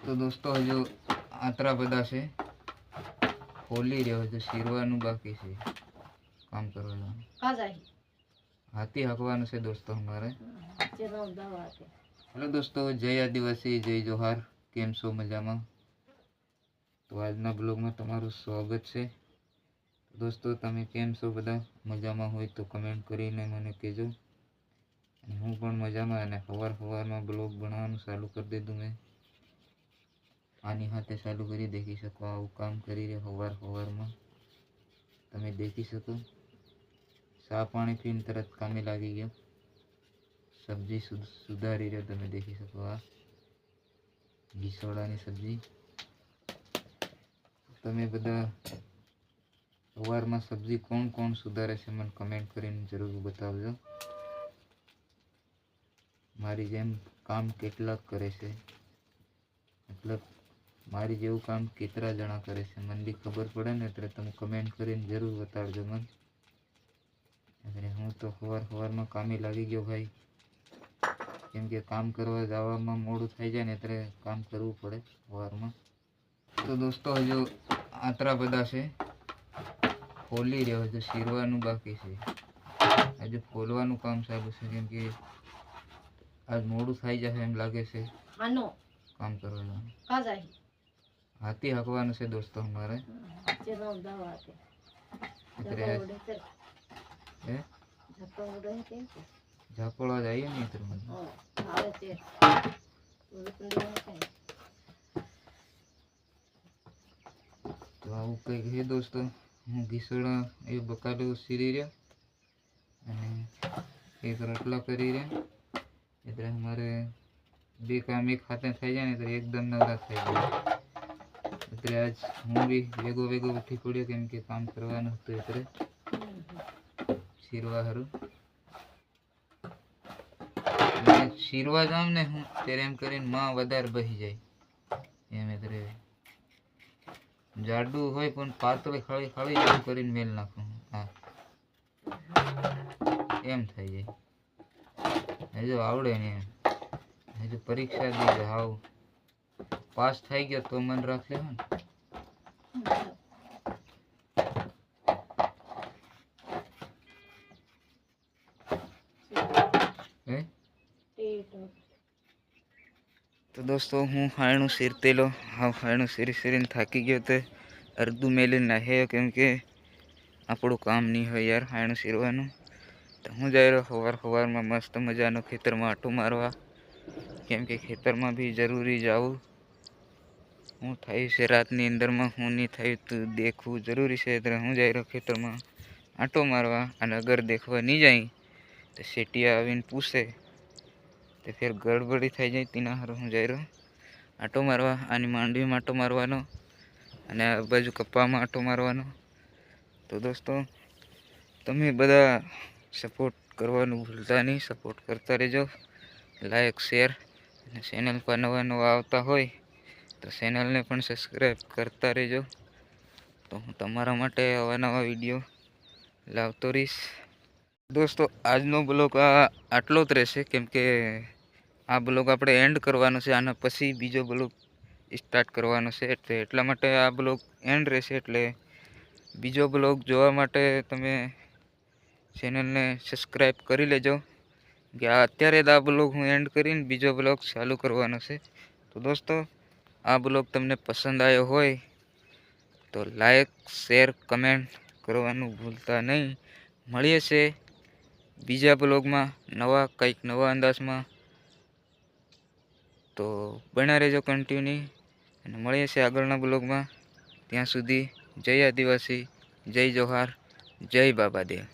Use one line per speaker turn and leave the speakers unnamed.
તો દોસ્તો હજુ આતરા બધા છે, ખોલી રહ્યો છે, શીરવાનું બાકી છે, કામ કરવાનું, હાથી હકવાનું છે દોસ્તો અમારે. હેલો દોસ્તો, જય આદિવાસી, જય જોહાર. કેમ છો? મજામાં? તો આજના બ્લોગમાં તમારું સ્વાગત છે. દોસ્તો તમે કેમ છો? બધા મજામાં હોય તો કમેન્ટ કરીને મને કહેજો. અને હું પણ મજામાં, અને સવારમાં બ્લોગ બનાવવાનું ચાલુ કરી દીધું મેં. આની સાથે ચાલુ કરી દેખી શકો, આવું કામ કરી રહ્યો સવારમાં તમે દેખી શકો. ચા પાણી પીને તરત કામે લાગી ગયો, સબ્જી સુધારી રહ્યો તમે દેખી શકો. આ ઘીસોડાની સબ્જી. તમે બધા સવારમાં સબ્જી કોણ સુધારે છે મને કમેન્ટ કરીને જરૂર બતાવજો. મારી જેમ કામ કેટલાક કરે છે, મતલબ મારી જેવું કામ કેટલા જણા કરે છે મને બી ખબર પડે ને, એટલે તમે કમેન્ટ કરીને જરૂર બતાવજો મને. એટલે હું તો સવારમાં કામે લાગી ગયો ભાઈ, કેમ કે કામ કરવા જવામાં મોડું થઈ જાય ને, એટલે કામ કરવું પડે સવારમાં. તો દોસ્તો હજુ આતરા બધા છે, ખોલી રહ્યો છે, શીરવાનું બાકી છે, હજુ ખોલવાનું કામ ચાલુ છે, કેમ કે આજ મોડું થઈ જશે એમ લાગે છે કામ કરવાનું. હાથી હકવાનું છે દોસ્તો અમારે. ઝાપડવા જઈએ ને તો આવું કંઈક છે દોસ્તો. હું ઘીસોડા એ બકાલું સીરી રહ્યા અને એક રોટલા કરી રહ્યા, એટલે અમારે બે કામ એક હાથે થઈ જાય ને તો એકદમ નવરા થઈ જાય. એટલે આજ હું બી વેગો ઉઠી પડ્યો, કેમ કે કામ કરવાનું હતું, એટલે શીરવા હારું. શીરવા જાઉં ને હું ત્યારે એમ કરીને માં વધારે બહી જાય એમ, એટલે જાડું હોય પણ પાતળી ખળી એમ કરીને મેલ નાખું. હા એમ થઈ જાય. હજુ આવડે ને એમ, હજુ પરીક્ષા દીધો હાવ પાસ થઈ ગયો તો મન રાખ લેવા ને. તો દોસ્તો હું ખાયણું શીરતેલો ખાયણું શીરીને થાકી ગયો, તે અડધું મેલીને નાખ્યો, કેમ કે આપણું કામ નહીં હોય યાર ખાયણું શીરવાનું. તો હું જઈ રહ્યો સવારમાં મસ્ત મજાનો ખેતરમાં આટો મારવા, કેમ કે ખેતરમાં બી જરૂરી જવું. હું થયું છે રાતની અંદરમાં, હું નહીં થયું તો દેખવું જરૂરી છે, એટલે હું જઈ રહ્યો ખેતરમાં આટો મારવા. અને અગર દેખવા નહીં જાય તો શેટિયા આવીને પૂછે તો ફેર ગડબડી થઈ જાય. તેના હારું હું જઈ રહ્યો આટો મારવા. આની માંડવીમાં આટો મારવાનો અને આ બાજુ કપ્પામાં આટો મારવાનો. તો દોસ્તો તમે બધા સપોર્ટ કરવાનું ભૂલતા નહીં, સપોર્ટ કરતા રહેજો, લાઈક શેર, અને ચેનલ પર નવા આવતા હોય તો ચેનલને પણ સબસ્ક્રાઈબ કરતા રહેજો. તો હું તમારા માટે નવા વિડીયો લાવતો રહીશ. દોસ્તો આજનો બ્લોગ આટલો જ રહેશે, કેમ કે આ બ્લોગ આપણે એન્ડ કરવાનો છે, આના પછી બીજો બ્લોગ સ્ટાર્ટ કરવાનો છે, એટલે એટલા માટે આ બ્લોગ એન્ડ રહેશે. એટલે બીજો બ્લોગ જોવા માટે તમે ચેનલને સબસ્ક્રાઈબ કરી લેજો, કે અત્યારે જ આ બ્લોગ હું એન્ડ કરીને બીજો બ્લોગ ચાલુ કરવાનો છે. તો દોસ્તો આ બ્લોગ તમને પસંદ આવ્યો હોય તો લાઈક શેર કમેન્ટ કરવાનું ભૂલતા નહીં. મળીએ છે બીજા બ્લોગમાં કંઈક નવા અંદાજમાં. તો બન્યા રહેજો કન્ટિન્યુ, અને મળીએ છીએ આગળના બ્લોગમાં. ત્યાં સુધી જય આદિવાસી, જય જોહાર, જય બાબાદેવ.